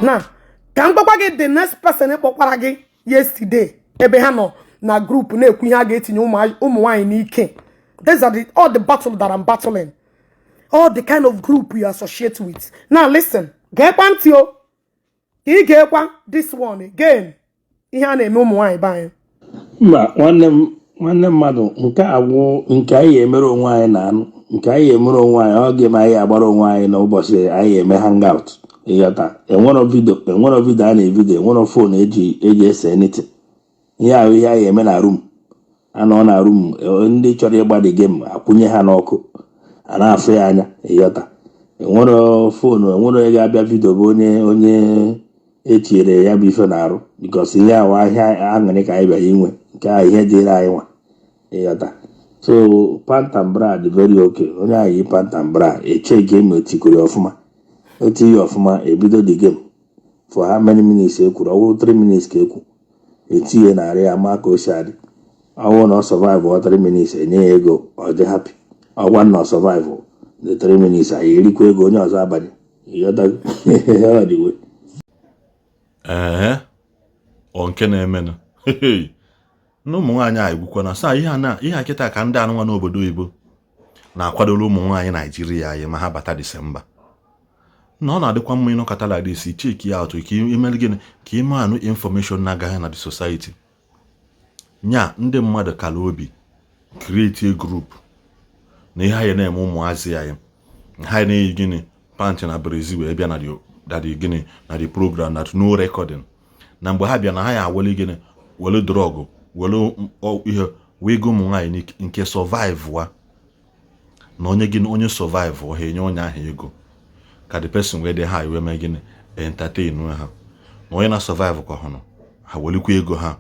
Now, can go back the next person yesterday. Ebe hano na group na ekwu ha ga-etinye ụmụ nwanyị n'ike. These are all the battles that I'm battling. All the kind of group you associate with. Now listen, gekwa ntị o. Ị gekwa this one again. Ihe a na-eme ụmụ nwanyị banye. Mba, nwanne mmadụ nke agwụ nke anyị emere onwe anyị na anụ nke anyị emere onwe anyị ọ ga-eme anyị agbara onwe anyị n'ụbọchị anyị eme hangout. Ịghọta, enwero vidio a na-evidio, enwero fon eji ese anything. Ihe ahụ ihe anyị eme na room anọ na room ndị chọrọ ịgba the game akwụnye ha n'ọkụ a na-afụ ya anya. Ịghọta, enwero fon, enwero onye ga-abịa vidio bụ onye etinyere ya bụ ife na-arụ because ihe ahụ ahịa aṅụrị ka anyị bịara inwe nke ahụ ihe dịrị anyị nwa. Ịghọta, so pant and bra dị very okay. Onye ahụ yi pant and bra eche game etikoro ọfụma eti ọfụma ebido the game for how many minutes ekwuru ọwụ 3 minutes ka ekwu etinye narị ya ma ka o si adị ọwụ na ọ survive 3 minutes enye ya ego ọ dị happy ọgwa na ọ survive the 3 minutes anyị erikwa ego onye ọzọ abanye. Ịghọta ọ dị we ọ nke na-emenụ na ụmụ nwaanyị anyị gwukwa na saa ihe akịta ka ndị anụnwa n'obodo oyibo na-akwadola ụmụ nwaanyị Naijiria anyị ma ha bata Disemba na ọ na-adịkwa mma ịnọkọta like this check ya out ka imeli gịnị ka ime anụ information na-agaghị na the society nya ndị mmadụ kala obi create a group na ihe anyị na-eme ụmụazị anyị ha na-eyi gịnị pant na Brazil wee bịa na the gịnị na the program that no recording na mgbe ha bịa na ha ya awele gịnị wele drug wele ihe wee go ụmụ nwaanyị nke survive wa na onye gịnị onye survive ha enye onye ahụ ego ka the person where they ha iwe me gịnị entertain ha na onye na survive kwa hono ha welikwa ego ha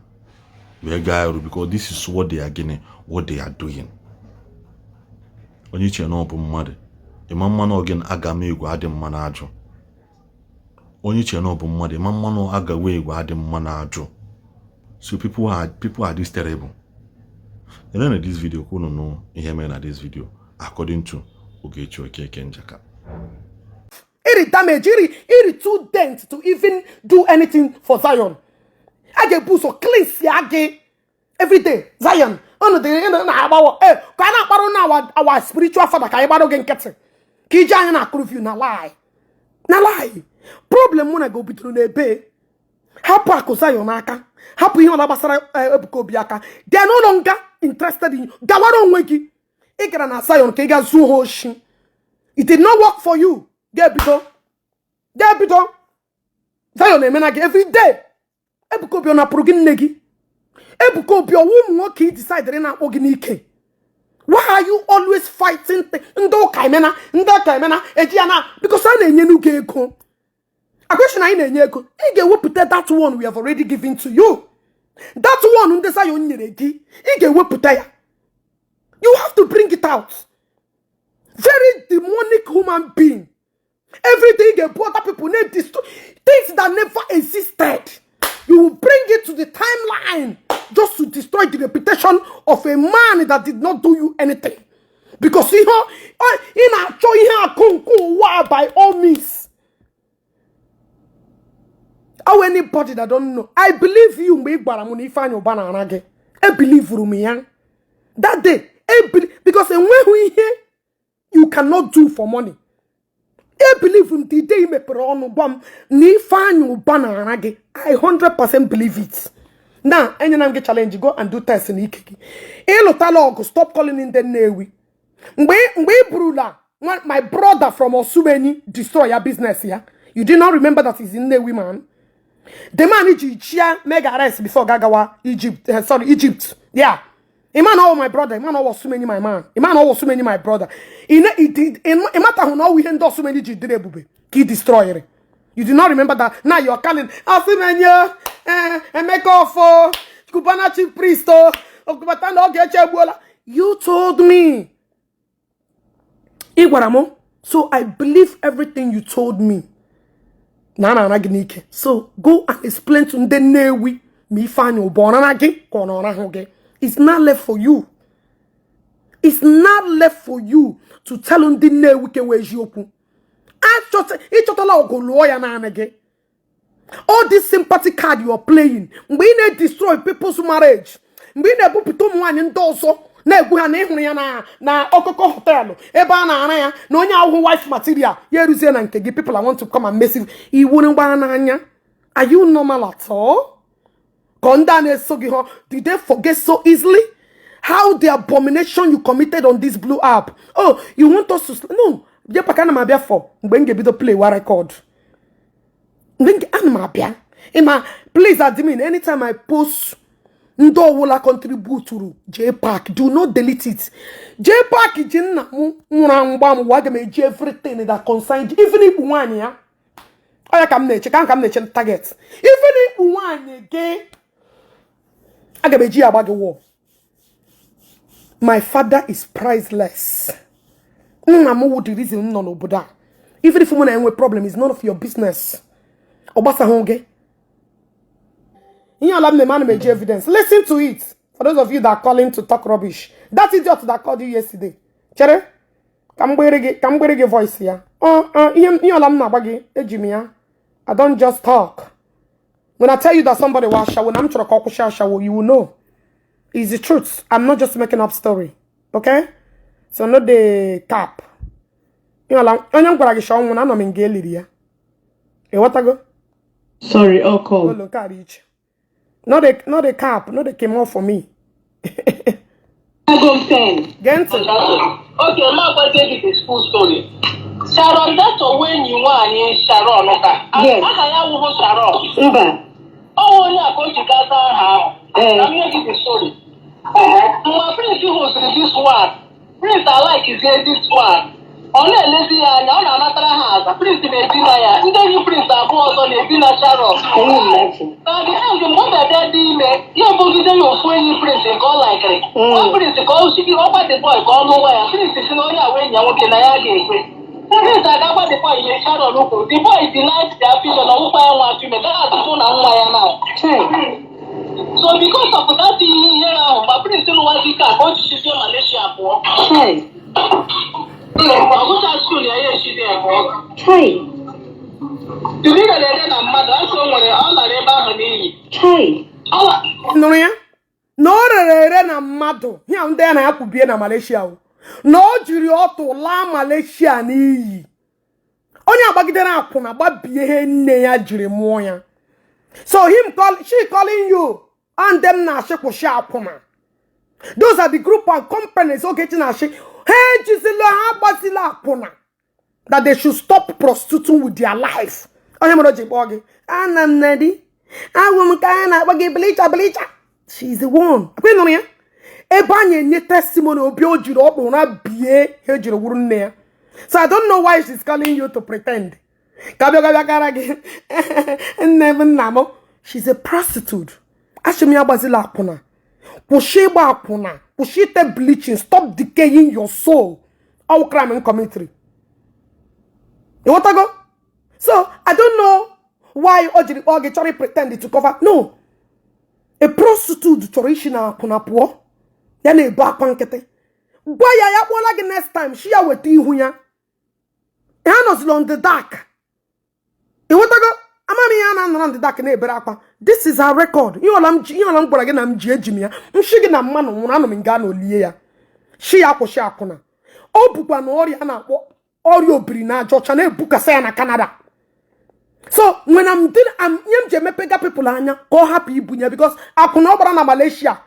wee gaa ọrụ because this is what they are gịnị what they are doing. Onye iche na ọ bụ mmadụ ịma mmanụ ogin aga m egwu adị mma na ajụ. Onye iche na ọ bụ mmadụ ịma mmanụ agawe egwu adị mma na ajụ. So people are this terrible. And then in this video who don't know ihe mere na this video according to Ogechi Okeke Njaka. It damage, it too dent to even do anything for Zion. I get boost or clean siage every day. Zion. On the our spiritual father can about again catching. Kijang na prove you na lie. Na lie. Problem when I go between the bay. Hapa ko Zion aka. Hapu hiyo na basara ebuko biaka. They are no longer interested in you. Gawaro nweki. Ikera na Zion ke ga zu hoshi. It did not work for you. Get bito. Zion emenage every day. Ebuko bi na progin negi. Ebuko bi owu nwoke decide na oginike. Why are you always fighting? Ndo kaimena ejiana because I na-enye nu ego. A question I na-enye ego. I ga-ewepụta that one we have already given to you. That one ndị Zion nyere gị. I ga-ewepụta ya. You have to bring it out. Very demonic human being. Everything you brought up people need destroy things that never existed. You will bring it to the timeline just to destroy the reputation of a man that did not do you anything. Because in a by all means. Or anybody that don't know. I believe you make baramuni find your banana. I believe Rumiyan. That day, because when we hear you cannot do for money. I believe him the day me perono bam ni fanyu banana. I 100% believe it. Now, any nange challenge go and do test in ikiki. Elo talogo stop calling in the newi. Mbe brula my brother from Osumeni destroy your business here. You did not remember that he's in Newi man. The man Egypt mega arrest before Gagawa Egypt. Egypt. Yeah. Iman all my brother, Iman all was so many my man, Iman all was so many my brother. In matter who now we endorse so many Jidrebube, key destroyer. You do not remember that now you're calling Asimenya, and make off for Kubana chief priest or Kubatano Getchabuela. You told me. Iguaramo. So I believe everything you told me. Nana Naginike. So go and explain to the Newi, me find your bonanagi, Konona Hoge. It's not left for you. It's not left for you to tell them the name we can wear you. I just go lawyer na again. All this sympathy card you are playing, we need destroy people's marriage. We need to put one in doso. Na egwu ha na ihuru ya na okoko hotel ebe a na ara ya na onye ahụ wife material ya eruzie na nke gị. People I want to come and mess with iwu ngba n'anya. Are you normal at all? Konda na-eso gị ho. Did they forget so easily? How the abomination you committed on this blue app? Oh, you want us to no? Jpac ana mabia for mgbe nge bido play wa record. Mgbe ana mabia. Ima please admin anytime I post ndo wula contribute to Jpac, do not delete it. Jpac jinna mu nwura mu wa ga meji everything that concerns even if one ya. Oya kam na check kam na check target. Even if one again aga meji agba ge war. My father is priceless. Would the reason no Buddha. Even if woman have a problem, it's none of your business. Obasa honge. You allow the man make evidence. Listen to it. For those of you that are calling to talk rubbish. That idiot that called you yesterday. Chere? Come bring voice here. You allow me bagi. Ejimia. I don't just talk. When I tell you that somebody was shower, when I'm trying to call shower, you will know. It's the truth. I'm not just making up story. Okay? So not the cap. You know, I'm going to show you I'm in Galilee. Eh, what I go? Sorry, I'll call. Oh, look at it. Not the cap. Not the came off for me. I go 10. Gente. Okay, I'm not going to take it full story. Sharon, that's when you want Sharon. Yes. I have Sharon. Uba. Oh, yeah, go to Gaza. I'm making the story. My prince was this one. Prince I like is this one. Only lazy and another has a prince in a dinner. And then you prince are both on a dinner Sharon. Can you imagine? Now the end of what that email, you have to get your friend prince and call like it. One prince call she over the boy, call nowhere. Prince is no way you're working. Prince I got the boy in Sharon. The boy denied the opinion of who I want to make. That's the phone I'm now. So because of that here now, my prince still wants to go to Shizia Malaysia for. Hey. I was at school here, she's there for. Hey. You need a letter and mother, so when all the labor honey. Hey. No, yeah? No, na mado. Here and there, I could be in Malaysia. No, Julio to La Malaysia ni. Only about getting up on about being near Jurimoya. So she calling you. And them na shake for sharp. Those are the group of companies who getting a shake. Hey, Gisela, Basila Pona. That they should stop prostituting with their life. I am not Jpac. And I'm ready. I will bleacher. She's the one. Queen on here. Ebanye ne testimony obi ojiro obo na bie hejiro wuru nne. So I don't know why she's calling you to pretend. She's a prostitute. Ashimi abazila apuna. Pusheba apuna. Pushite bleaching. Stop decaying your soul. All crime and commentary. You want to go? So I don't know why Ojiri Chori pretended to cover. No. A prostitute traditional apuna po. Then a back pankete. Why ya wala next time? She a weti hunya. Hanos on the dark. You want to go? On the dark. This is our record. You alam again. I'm Jimmy. I'm shaking a man on Mingano Lia. She apple sharpona. Oh, Bukan Oriana or your Brina, George Bucasana, Canada. So when I'm doing, I'm Jemepega people, call happy Bunya because I could not run Malaysia.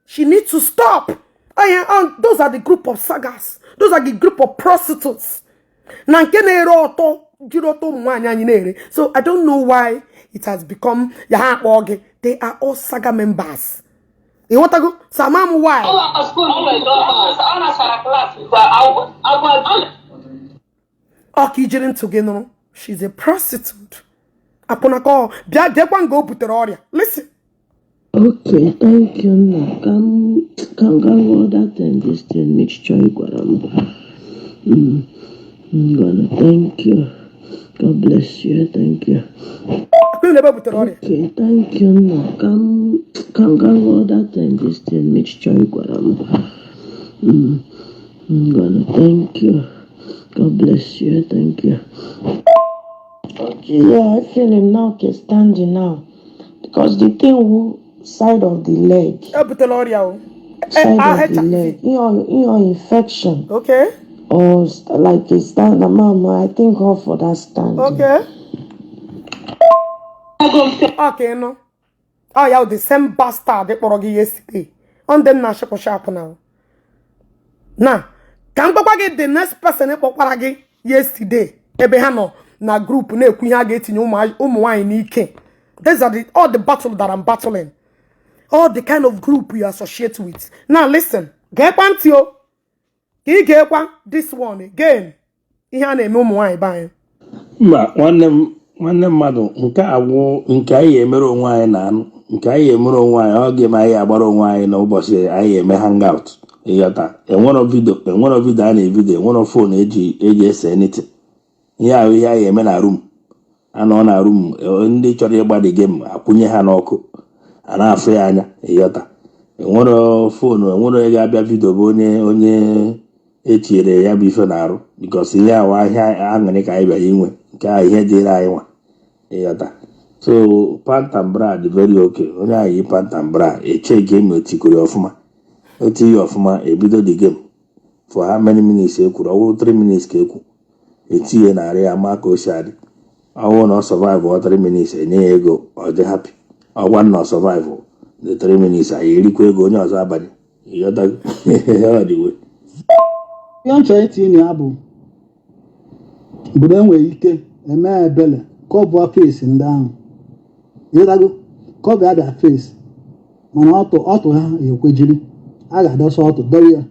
She needs to stop. Those are the group of sagas. Those are the group of prostitutes. So I don't know why it has become they are all saga members. You want to go? Samam why? She's a prostitute. Listen. Okay, thank you. No, can go that and this thing mixture. Thank you. God bless you. Thank you. Okay, thank you. No, can go that and this thing mixture. Thank you. God bless you. Thank you. Okay, yeah, I feel him now. Okay, standing now. Because the thing who side of the leg. Side of the leg. Your infection. Okay. Or like a stand, mama, I think all for that stand. Okay. Okay, no. Oh, yeah, the same bastard they put yesterday. On them na sharp now. Now, can go back the next person put yesterday. Ebehano na group na ekunya get in wine ike. These are all the battle that I'm battling. All the kind of group you associate with. Now listen, get pantio. This one again. Ihe na eme ụmụ nwanyị banye. Ma nwanne mmadụ nke agwụ nke anyị emere onwe anyị na anụ nke anyị emere onwe anyị ọ ga-eme anyị agbara onwe anyị n'ụbọchị anyị eme hangout ịghọta enwero vidio a na-evidio enwero fon eji ese anything ihe ahụ ihe anyị eme na room anọ na room ndị chọrọ ịgbadi game akwụnye ha n'ọkụ a na-afụ ya anya ịghọta enwero fon enwero ị ga-abịa vidio bụ onye etinyere ya bụ ife na-arụ because ihe ahụ ahịa aṅụrị ka anyị bịara inwe nke ahụ ihe dịrị anyị nwa ịghọta so pant and bra dị very okay onye ahụ yi pant and bra eche game etikuru ọfụma eti ya ọfụma ebido the game for how many minutes ekwuru ọwụ 3 minutes ka ekwu etinye narị ya ma ka o si adị ọwụ na ọ survive ọ 3 minutes enye ya ego ọ dị happy ọgwa na ọ survive the 3 minutes anyị erikwa ego onye ọzọ abanye ịghọta ọ dị we ihe nchọrọ itinye ya bụ obodo enwere ike eme ebele ka ọ bụ fesi ndị ahụ ịdago ka ọ bịa bịa fesi mana ọtụ ha ekwejiri a ga-adọsa ọtụ dorie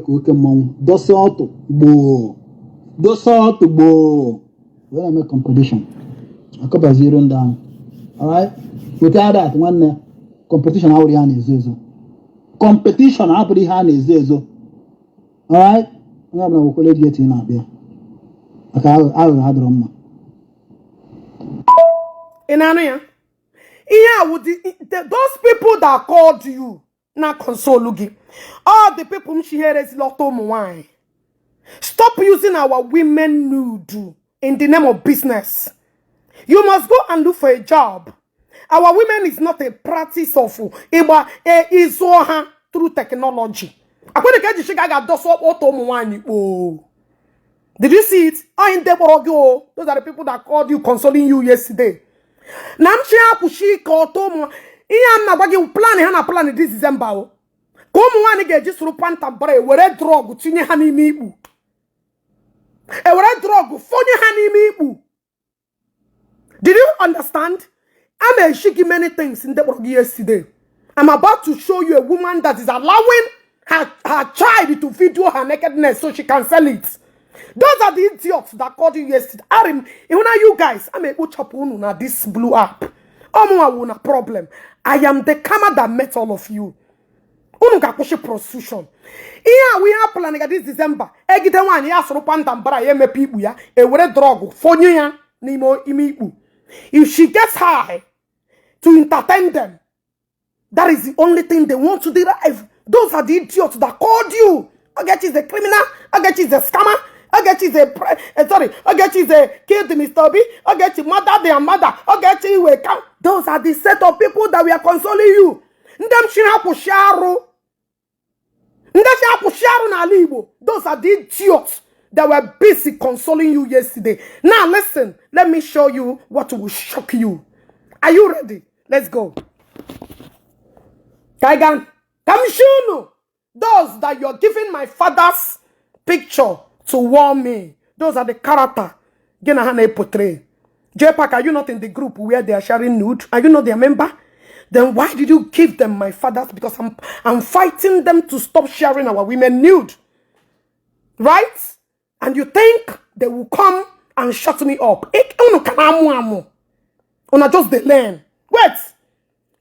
ka oke mmanwụ dosa ọtụ gboo wee na-eme competition akọbaziro ndị ahụ alright without that nwanne competition abụrụ ihe a na-ezo ezo alright onye ọbụla nwekwara eji eti na-abịa maka aghụghọ adọrọ mma those people that called you na console gị all the people mchiherezi lọta ụmụ nwanyị stop using our women nude in the name of business. You must go and look for a job. Our women is not a practice of izoha through technology. Did you see it? Those are the people that called you, consoling you yesterday. Plan this December. Come one get just through panta bre, where drug, tinye honey me. A where drug, funny honey me. Did you understand? I may shiki many things in the blog yesterday. I'm about to show you a woman that is allowing her child to video her nakedness so she can sell it. Those are the idiots that called you yesterday. Even you guys, I'm a uchapunu na this blue app. Omo problem. I am the camera that met all of you. Unuka push prostitution. Here we have planning this December. Egite one ya soro pantambara ye me people ya. E were drug fonye ya nimo imipu. If she gets high to entertain them, that is the only thing they want to derive. Those are the idiots that called you. Ogechi is a criminal. Ogechi is a scammer. Ogechi is Ogechi is a killed Mr. B. Ogechi murder their mother. Ogechi will come. Those are the set of people that we are consoling you. Ndem shina pusharu. Na Igbo. Those are the idiots that were busy consoling you yesterday. Now listen, let me show you what will shock you. Are you ready? Let's go. Kaigan, Kamishunu, those that you're giving my father's picture to warn me. Those are the character Genahane portray. Jpac, are you not in the group where they are sharing nude? Are you not their member? Then why did you give them my father's? Because I'm fighting them to stop sharing our women nude. Right? And you think they will come and shut me up. Una just they learn. Wait.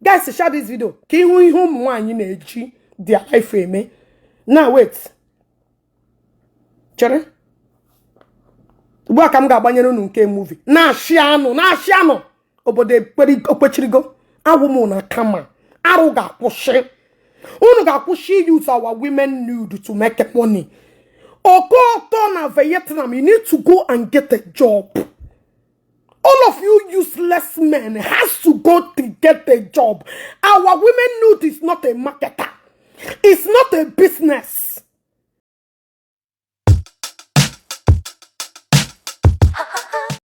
Guys, share this video. Their life me. Now wait. Chere? Welcome gabanyero nunke movie. Na shiano. Obode kwechirigo. Awumo na kama. Aruga pushe. Unuga pushi use our women nude to make money. Or go to Vietnam, you need to go and get a job. you useless men has to go to get a job. Our women nude is not a marketer. It's not a business.